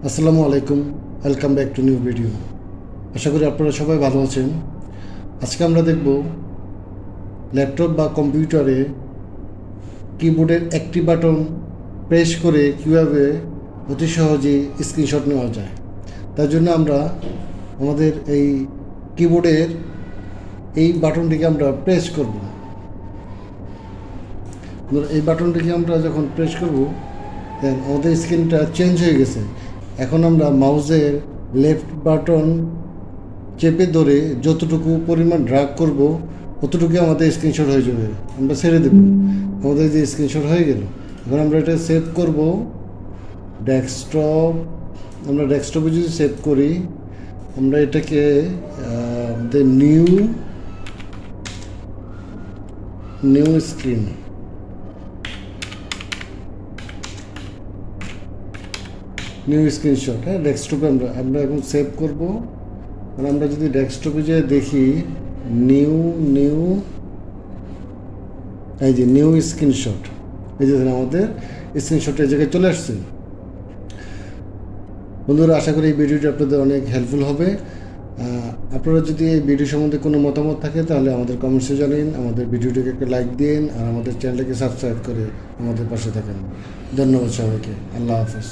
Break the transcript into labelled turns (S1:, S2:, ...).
S1: আসসালামু আলাইকুম, welcome back to new video. আশা করি আপনারা সবাই ভালো আছেন। আজকে আমরা দেখব ল্যাপটপ বা কম্পিউটারে কিবোর্ডের একটি বাটন প্রেস করে কীভাবে অতি সহজে স্ক্রিনশট নেওয়া যায়। তার জন্য আমরা আমাদের এই কিবোর্ডের এই বাটনটিকে আমরা প্রেস করব। এই বাটনটিকে আমরা যখন প্রেস করব দেন আমাদের স্ক্রিনটা চেঞ্জ হয়ে গেছে। এখন আমরা মাউসের লেফট বাটন চেপে ধরে যতটুকু পরিমাণ ড্রাগ করব ততটুকু আমাদের স্ক্রিনশট হয়ে যাবে। আমরা ছেড়ে দেব, আমাদের যে স্ক্রিনশট হয়ে গেল। এখন আমরা এটা সেভ করব ডেস্কটপ। আমরা ডেস্কটপে যদি সেভ করি, আমরা এটাকে নিউ স্ক্রিন স্ক্রিনশট, হ্যাঁ, ডেস্কটপে আমরা এখন সেভ করব। মানে আমরা যদি ডেস্কটপে যে দেখি নিউ এই যে নিউ স্ক্রিনশট, এই যে আমাদের স্ক্রিনশট এই জায়গায় চলে আসছে। বন্ধুরা, আশা করি এই ভিডিওটি আপনাদের অনেক হেল্পফুল হবে। আপনারা যদি এই ভিডিও সম্বন্ধে কোনো মতামত থাকে তাহলে আমাদের কমেন্টসে জানান, আমাদের ভিডিওটিকে একটা লাইক দিন আর আমাদের চ্যানেলটাকে সাবস্ক্রাইব করে আমাদের পাশে থাকেন। ধন্যবাদ সবাইকে। আল্লাহ হাফেজ।